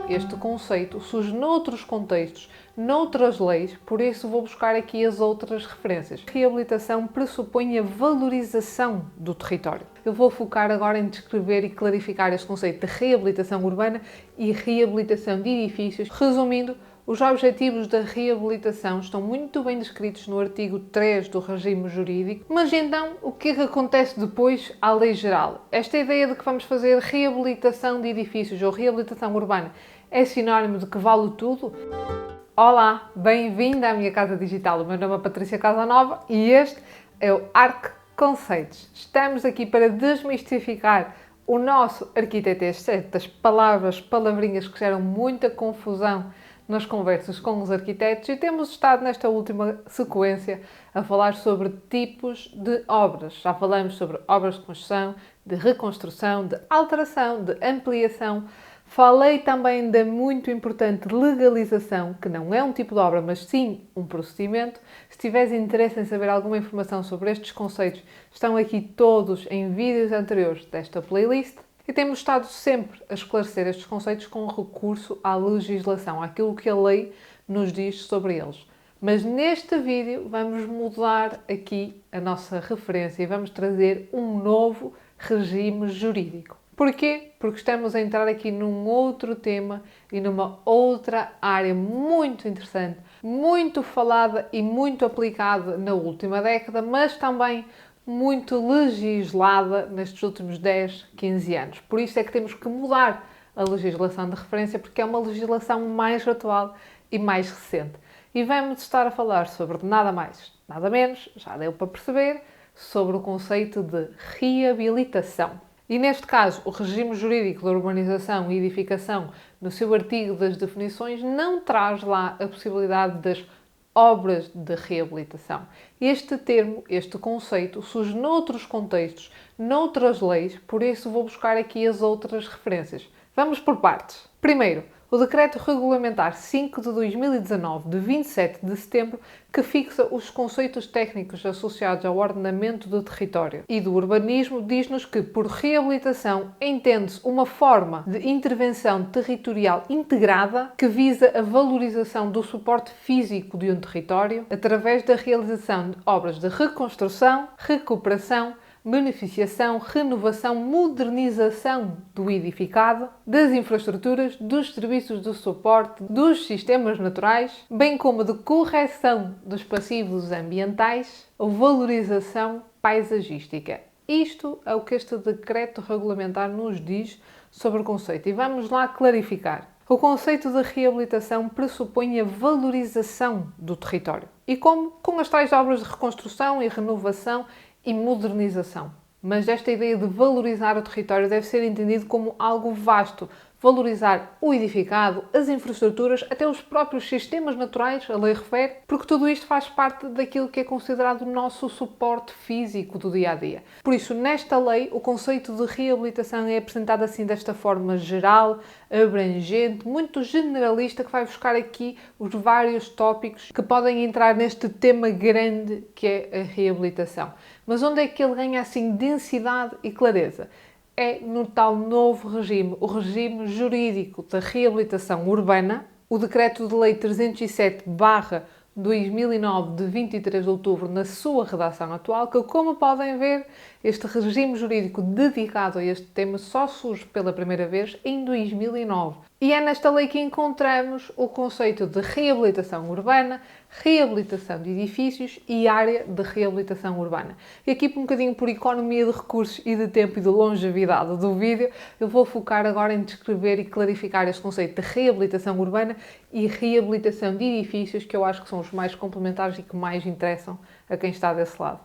este conceito surge noutros contextos, noutras leis, por isso vou buscar aqui as outras referências. Reabilitação pressupõe a valorização do território. Eu vou focar agora em descrever e clarificar este conceito de reabilitação urbana e reabilitação de edifícios. Resumindo, os objetivos da reabilitação estão muito bem descritos no artigo 3 do regime jurídico, mas então o que é que acontece depois à lei geral? Esta ideia de que vamos fazer reabilitação de edifícios ou reabilitação urbana é sinónimo de que vale tudo? Olá, bem-vindo à minha casa digital. O meu nome é Patrícia Casanova e este é o ARC Conceitos. Estamos aqui para desmistificar o nosso arquitetês, certas palavrinhas que geram muita confusão nas conversas com os arquitetos, e temos estado nesta última sequência a falar sobre tipos de obras. Já falamos sobre obras de construção, de reconstrução, de alteração, de ampliação. Falei também da muito importante legalização, que não é um tipo de obra, mas sim um procedimento. Se tiveres interesse em saber alguma informação sobre estes conceitos, estão aqui todos em vídeos anteriores desta playlist. E temos estado sempre a esclarecer estes conceitos com recurso à legislação, àquilo que a lei nos diz sobre eles. Mas neste vídeo vamos mudar aqui a nossa referência e vamos trazer um novo regime jurídico. Porquê? Porque estamos a entrar aqui num outro tema e numa outra área muito interessante, muito falada e muito aplicada na última década, mas também muito legislada nestes últimos 10, 15 anos. Por isso é que temos que mudar a legislação de referência, porque é uma legislação mais atual e mais recente. E vamos estar a falar sobre nada mais, nada menos, já deu para perceber, sobre o conceito de reabilitação. E neste caso, o regime jurídico da urbanização e edificação, no seu artigo das definições, não traz lá a possibilidade das obras de reabilitação. Este termo, este conceito, surge noutros contextos, noutras leis, por isso vou buscar aqui as outras referências. Vamos por partes. Primeiro, o Decreto Regulamentar 5 de 2019, de 27 de setembro, que fixa os conceitos técnicos associados ao ordenamento do território e do urbanismo, diz-nos que, por reabilitação, entende-se uma forma de intervenção territorial integrada que visa a valorização do suporte físico de um território através da realização de obras de reconstrução, recuperação, beneficiação, renovação, modernização do edificado, das infraestruturas, dos serviços de suporte, dos sistemas naturais, bem como de correção dos passivos ambientais ou valorização paisagística. Isto é o que este decreto regulamentar nos diz sobre o conceito. E vamos lá clarificar. O conceito de reabilitação pressupõe a valorização do território. E como? Com as tais obras de reconstrução e renovação e modernização. Mas esta ideia de valorizar o território deve ser entendido como algo vasto. Valorizar o edificado, as infraestruturas, até os próprios sistemas naturais, a lei refere, porque tudo isto faz parte daquilo que é considerado o nosso suporte físico do dia a dia. Por isso, nesta lei, o conceito de reabilitação é apresentado assim desta forma geral, abrangente, muito generalista, que vai buscar aqui os vários tópicos que podem entrar neste tema grande que é a reabilitação. Mas onde é que ele ganha assim densidade e clareza? É no tal novo regime, o regime jurídico da reabilitação urbana, o Decreto de Lei 307/2009 de 23 de outubro, na sua redação atual, que, como podem ver, este regime jurídico dedicado a este tema só surge pela primeira vez em 2009. E é nesta lei que encontramos o conceito de reabilitação urbana, reabilitação de edifícios e área de reabilitação urbana. E aqui, um bocadinho por economia de recursos e de tempo e de longevidade do vídeo, eu vou focar agora em descrever e clarificar este conceito de reabilitação urbana e reabilitação de edifícios, que eu acho que são os mais complementares e que mais interessam a quem está desse lado.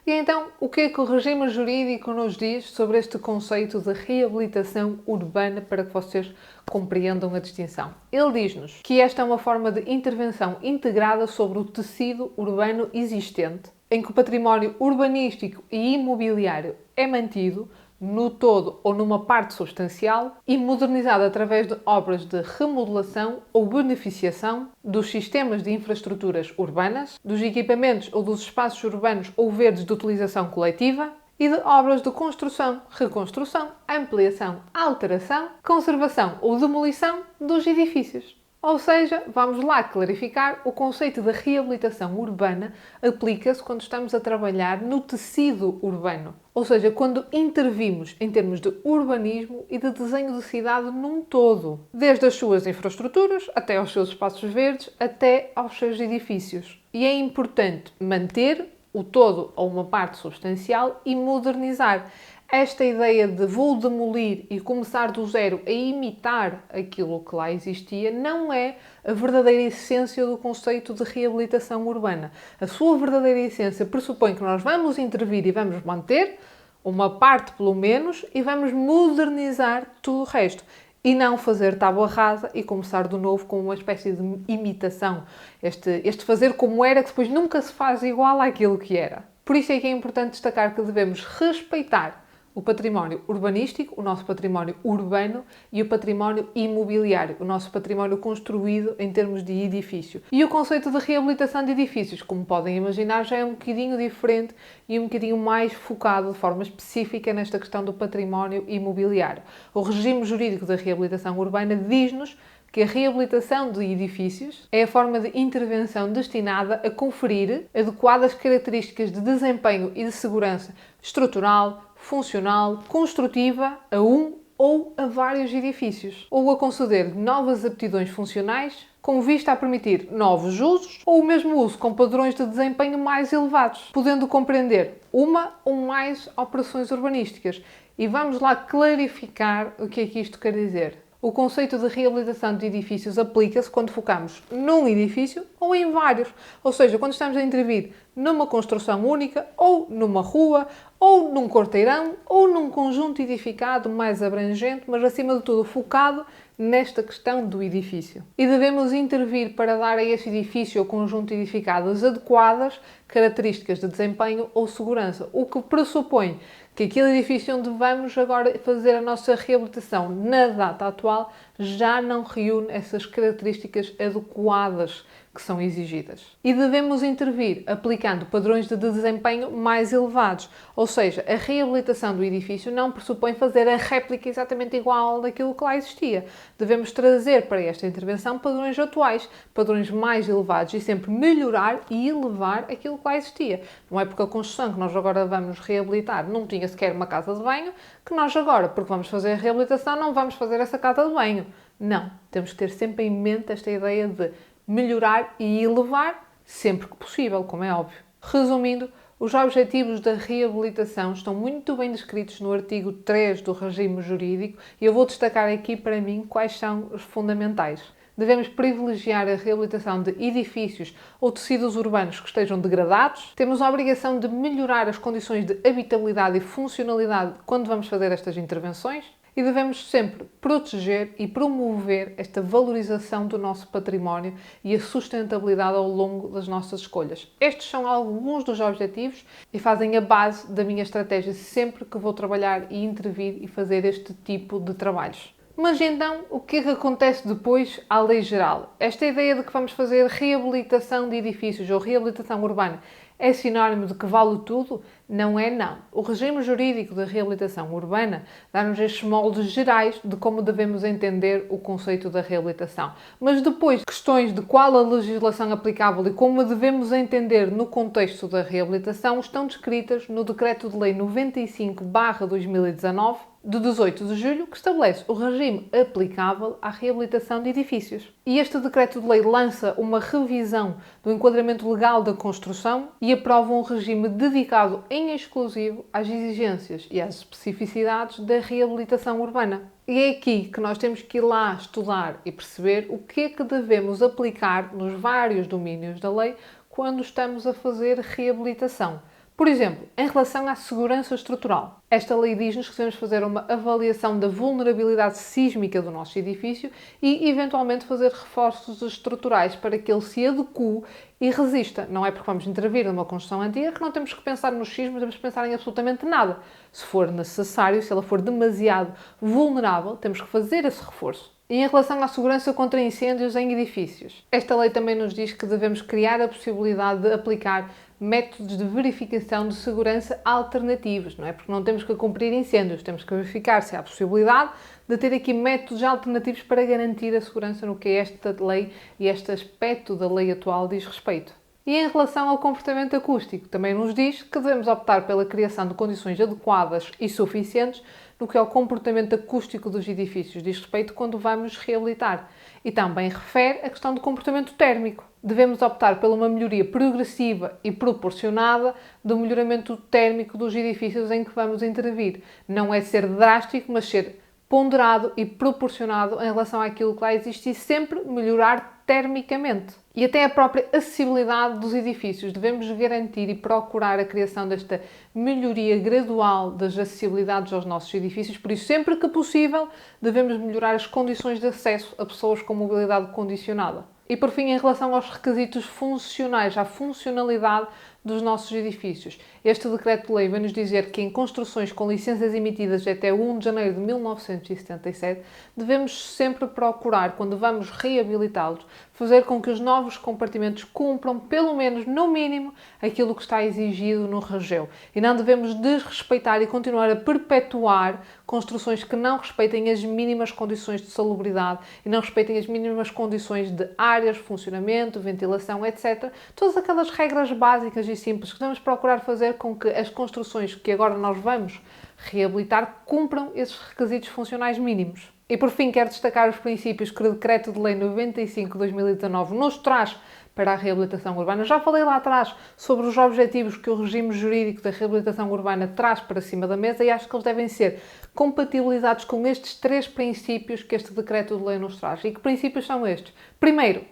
E então, o que é que o regime jurídico nos diz sobre este conceito de reabilitação urbana, para que vocês compreendam a distinção? Ele diz-nos que esta é uma forma de intervenção integrada sobre o tecido urbano existente, em que o património urbanístico e imobiliário é mantido no todo ou numa parte substancial e modernizado através de obras de remodelação ou beneficiação dos sistemas de infraestruturas urbanas, dos equipamentos ou dos espaços urbanos ou verdes de utilização coletiva e de obras de construção, reconstrução, ampliação, alteração, conservação ou demolição dos edifícios. Ou seja, vamos lá clarificar, o conceito de reabilitação urbana aplica-se quando estamos a trabalhar no tecido urbano. Ou seja, quando intervimos em termos de urbanismo e de desenho de cidade num todo. Desde as suas infraestruturas, até aos seus espaços verdes, até aos seus edifícios. E é importante manter o todo ou uma parte substancial e modernizar. Esta ideia de vou demolir e começar do zero a imitar aquilo que lá existia não é a verdadeira essência do conceito de reabilitação urbana. A sua verdadeira essência pressupõe que nós vamos intervir e vamos manter uma parte pelo menos e vamos modernizar tudo o resto. E não fazer tábua rasa e começar de novo com uma espécie de imitação. Este fazer como era, que depois nunca se faz igual àquilo que era. Por isso é que é importante destacar que devemos respeitar o património urbanístico, o nosso património urbano e o património imobiliário, o nosso património construído em termos de edifício. E o conceito de reabilitação de edifícios, como podem imaginar, já é um bocadinho diferente e um bocadinho mais focado de forma específica nesta questão do património imobiliário. O regime jurídico da reabilitação urbana diz-nos que a reabilitação de edifícios é a forma de intervenção destinada a conferir adequadas características de desempenho e de segurança estrutural, funcional, construtiva a um ou a vários edifícios, ou a conceder novas aptidões funcionais com vista a permitir novos usos ou o mesmo uso com padrões de desempenho mais elevados, podendo compreender uma ou mais operações urbanísticas. E vamos lá clarificar o que é que isto quer dizer. O conceito de reabilitação de edifícios aplica-se quando focamos num edifício ou em vários. Ou seja, quando estamos a intervir numa construção única, ou numa rua, ou num quarteirão, ou num conjunto edificado mais abrangente, mas acima de tudo focado nesta questão do edifício. E devemos intervir para dar a esse edifício ou conjunto edificado as adequadas características de desempenho ou segurança, o que pressupõe que aquele edifício onde vamos agora fazer a nossa reabilitação na data atual já não reúne essas características adequadas que são exigidas. E devemos intervir aplicando padrões de desempenho mais elevados, ou seja, a reabilitação do edifício não pressupõe fazer a réplica exatamente igual daquilo que lá existia. Devemos trazer para esta intervenção padrões atuais, padrões mais elevados e sempre melhorar e elevar aquilo que lá existia. Não é porque a construção que nós agora vamos reabilitar não tinha sequer uma casa de banho, que nós agora, porque vamos fazer a reabilitação, não vamos fazer essa casa de banho. Não, temos que ter sempre em mente esta ideia de melhorar e elevar sempre que possível, como é óbvio. Resumindo, os objetivos da reabilitação estão muito bem descritos no artigo 3 do regime jurídico e eu vou destacar aqui para mim quais são os fundamentais. Devemos privilegiar a reabilitação de edifícios ou tecidos urbanos que estejam degradados. Temos a obrigação de melhorar as condições de habitabilidade e funcionalidade quando vamos fazer estas intervenções. E devemos sempre proteger e promover esta valorização do nosso património e a sustentabilidade ao longo das nossas escolhas. Estes são alguns dos objetivos e fazem a base da minha estratégia sempre que vou trabalhar e intervir e fazer este tipo de trabalhos. Mas então, o que é que acontece depois à lei geral? Esta ideia de que vamos fazer reabilitação de edifícios ou reabilitação urbana é sinónimo de que vale tudo? Não é não. O regime jurídico da reabilitação urbana dá-nos estes moldes gerais de como devemos entender o conceito da reabilitação. Mas depois, questões de qual a legislação aplicável e como a devemos entender no contexto da reabilitação estão descritas no Decreto de Lei 95/2019, de 18 de julho, que estabelece o regime aplicável à reabilitação de edifícios. E este decreto de lei lança uma revisão do enquadramento legal da construção e aprova um regime dedicado em exclusivo às exigências e às especificidades da reabilitação urbana. E é aqui que nós temos que ir lá estudar e perceber o que é que devemos aplicar nos vários domínios da lei quando estamos a fazer reabilitação. Por exemplo, em relação à segurança estrutural. Esta lei diz-nos que devemos fazer uma avaliação da vulnerabilidade sísmica do nosso edifício e, eventualmente, fazer reforços estruturais para que ele se adeque e resista. Não é porque vamos intervir numa construção antiga que não temos que pensar nos sismos, temos que pensar em absolutamente nada. Se for necessário, se ela for demasiado vulnerável, temos que fazer esse reforço. E em relação à segurança contra incêndios em edifícios, esta lei também nos diz que devemos criar a possibilidade de aplicar métodos de verificação de segurança alternativos, não é? Porque não temos que cumprir incêndios, temos que verificar se há possibilidade de ter aqui métodos alternativos para garantir a segurança no que esta lei e este aspecto da lei atual diz respeito. E em relação ao comportamento acústico, também nos diz que devemos optar pela criação de condições adequadas e suficientes no que ao comportamento acústico dos edifícios diz respeito quando vamos reabilitar. E também refere a questão do comportamento térmico. Devemos optar por uma melhoria progressiva e proporcionada do melhoramento térmico dos edifícios em que vamos intervir. Não é ser drástico, mas ser ponderado e proporcionado em relação àquilo que lá existe e sempre melhorar termicamente. E até a própria acessibilidade dos edifícios. Devemos garantir e procurar a criação desta melhoria gradual das acessibilidades aos nossos edifícios, por isso, sempre que possível, devemos melhorar as condições de acesso a pessoas com mobilidade condicionada. E, por fim, em relação aos requisitos funcionais, à funcionalidade dos nossos edifícios. Este decreto-lei vai nos dizer que em construções com licenças emitidas até 1 de janeiro de 1977, devemos sempre procurar, quando vamos reabilitá-los, fazer com que os novos compartimentos cumpram, pelo menos, no mínimo, aquilo que está exigido no RGEU. E não devemos desrespeitar e continuar a perpetuar construções que não respeitem as mínimas condições de salubridade e não respeitem as mínimas condições de áreas, funcionamento, ventilação, etc. Todas aquelas regras básicas e simples que devemos procurar fazer com que as construções que agora nós vamos reabilitar cumpram esses requisitos funcionais mínimos. E por fim, quero destacar os princípios que o Decreto de Lei 95/2019 nos traz para a reabilitação urbana. Já falei lá atrás sobre os objetivos que o regime jurídico da reabilitação urbana traz para cima da mesa e acho que eles devem ser compatibilizados com estes 3 princípios que este Decreto de Lei nos traz. E que princípios são estes? Primeiro,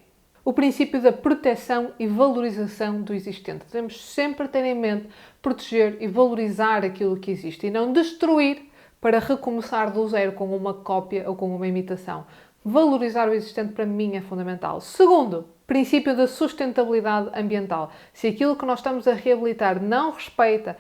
o princípio da proteção e valorização do existente. Devemos sempre ter em mente proteger e valorizar aquilo que existe e não destruir para recomeçar do zero com uma cópia ou com uma imitação. Valorizar o existente para mim é fundamental. Segundo, princípio da sustentabilidade ambiental. Se aquilo que nós estamos a reabilitar não respeita,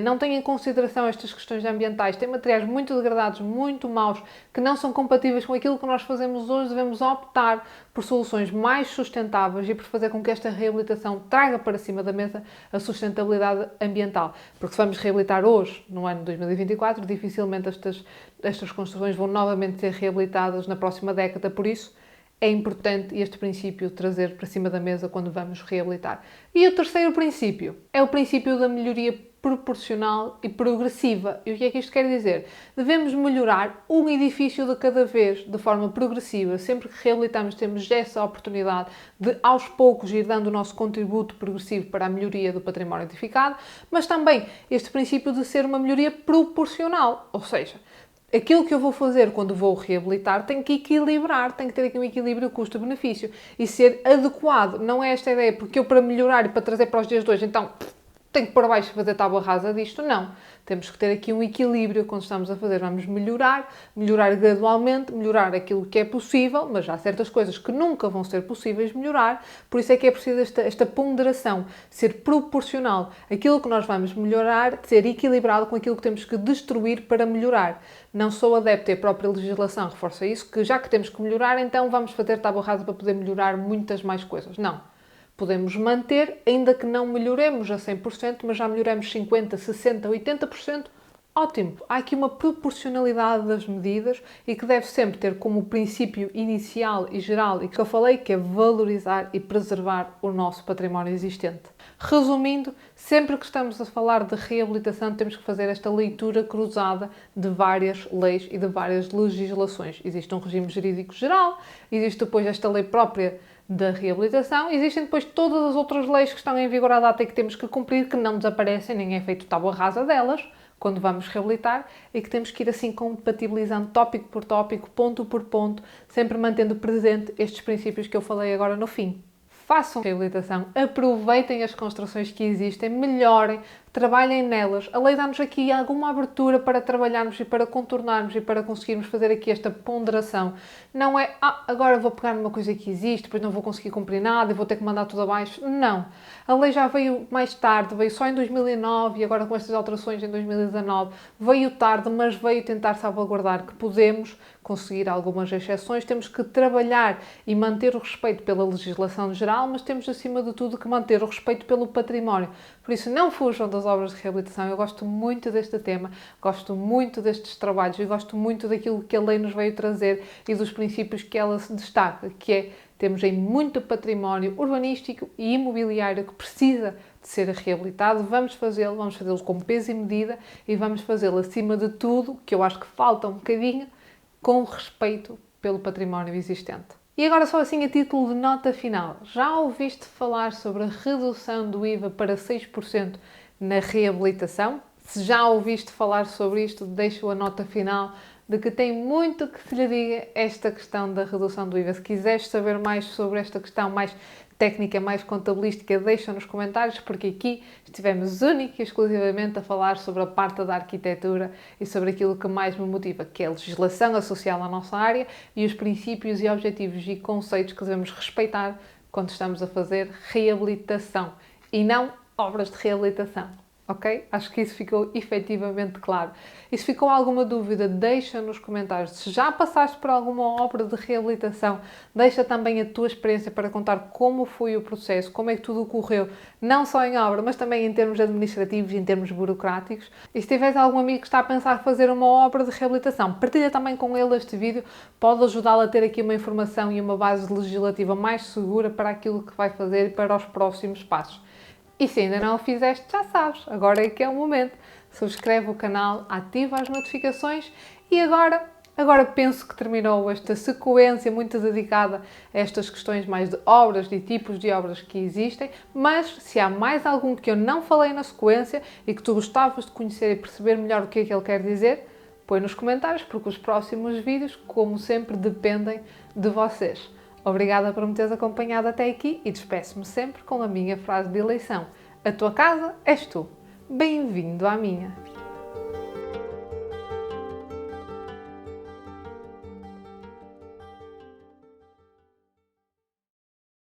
não tem em consideração estas questões ambientais, tem materiais muito degradados, muito maus, que não são compatíveis com aquilo que nós fazemos hoje, devemos optar por soluções mais sustentáveis e por fazer com que esta reabilitação traga para cima da mesa a sustentabilidade ambiental. Porque se vamos reabilitar hoje, no ano 2024, dificilmente estas construções vão novamente ser reabilitadas na próxima década, por isso é importante este princípio trazer para cima da mesa quando vamos reabilitar. E o terceiro princípio é o princípio da melhoria proporcional e progressiva. E o que é que isto quer dizer? Devemos melhorar um edifício de cada vez, de forma progressiva. Sempre que reabilitamos temos essa oportunidade de, aos poucos, ir dando o nosso contributo progressivo para a melhoria do património edificado, mas também este princípio de ser uma melhoria proporcional, ou seja, aquilo que eu vou fazer quando vou reabilitar tem que equilibrar, tem que ter aqui um equilíbrio custo-benefício e ser adequado. Não é esta ideia, porque eu para melhorar e para trazer para os dias de hoje, então tenho que pôr abaixo e fazer tábua rasa disto. Não. Temos que ter aqui um equilíbrio quando estamos a fazer. Vamos melhorar gradualmente, melhorar aquilo que é possível, mas há certas coisas que nunca vão ser possíveis melhorar, por isso é que é preciso esta ponderação, ser proporcional. Aquilo que nós vamos melhorar, ser equilibrado com aquilo que temos que destruir para melhorar. Não sou adepto e a própria legislação reforça isso, que já que temos que melhorar, então vamos fazer tábua rasa para poder melhorar muitas mais coisas. Não. Podemos manter, ainda que não melhoremos a 100%, mas já melhoramos 50%, 60%, 80%, ótimo. Há aqui uma proporcionalidade das medidas e que deve sempre ter como princípio inicial e geral, e que eu falei, que é valorizar e preservar o nosso património existente. Resumindo, sempre que estamos a falar de reabilitação, temos que fazer esta leitura cruzada de várias leis e de várias legislações. Existe um regime jurídico geral, existe depois esta lei própria da reabilitação, existem depois todas as outras leis que estão em vigor à data e que temos que cumprir, que não desaparecem, nem é feito tábua rasa delas, quando vamos reabilitar, e que temos que ir assim compatibilizando tópico por tópico, ponto por ponto, sempre mantendo presente estes princípios que eu falei agora no fim. façam reabilitação, aproveitem as construções que existem, melhorem, trabalhem nelas. A lei dá-nos aqui alguma abertura para trabalharmos e para contornarmos e para conseguirmos fazer aqui esta ponderação. Não é, agora vou pegar numa coisa que existe, depois não vou conseguir cumprir nada e vou ter que mandar tudo abaixo. Não. A lei já veio mais tarde, veio só em 2009 e agora com estas alterações em 2019. Veio tarde, mas veio tentar salvaguardar que podemos conseguir algumas exceções. Temos que trabalhar e manter o respeito pela legislação geral, mas temos acima de tudo que manter o respeito pelo património. Por isso não fujam das obras de reabilitação. Eu gosto muito deste tema, gosto muito destes trabalhos e gosto muito daquilo que a lei nos veio trazer e dos princípios que ela se destaca, que é temos aí muito património urbanístico e imobiliário que precisa de ser reabilitado. Vamos fazê-lo com peso e medida e vamos fazê-lo acima de tudo, que eu acho que falta um bocadinho, com respeito pelo património existente. E agora só assim a título de nota final. Já ouviste falar sobre a redução do IVA para 6% na reabilitação? Se já ouviste falar sobre isto, deixo a nota final de que tem muito que se lhe diga esta questão da redução do IVA. Se quiseres saber mais sobre esta questão mais técnica, mais contabilística, deixa nos comentários, porque aqui estivemos única e exclusivamente a falar sobre a parte da arquitetura e sobre aquilo que mais me motiva, que é a legislação associada à nossa área e os princípios e objetivos e conceitos que devemos respeitar quando estamos a fazer reabilitação e não obras de reabilitação. Ok? Acho que isso ficou efetivamente claro. E se ficou alguma dúvida, deixa nos comentários. Se já passaste por alguma obra de reabilitação, deixa também a tua experiência para contar como foi o processo, como é que tudo ocorreu, não só em obra, mas também em termos administrativos e em termos burocráticos. E se tiveres algum amigo que está a pensar fazer uma obra de reabilitação, partilha também com ele este vídeo, pode ajudá-lo a ter aqui uma informação e uma base legislativa mais segura para aquilo que vai fazer e para os próximos passos. E se ainda não o fizeste, já sabes, agora é que é o momento. Subscreve o canal, ativa as notificações e agora penso que terminou esta sequência muito dedicada a estas questões mais de obras e tipos de obras que existem, mas se há mais algum que eu não falei na sequência e que tu gostavas de conhecer e perceber melhor o que é que ele quer dizer, põe nos comentários, porque os próximos vídeos, como sempre, dependem de vocês. Obrigada por me teres acompanhado até aqui e despeço-me sempre com a minha frase de eleição. A tua casa és tu. Bem-vindo à minha.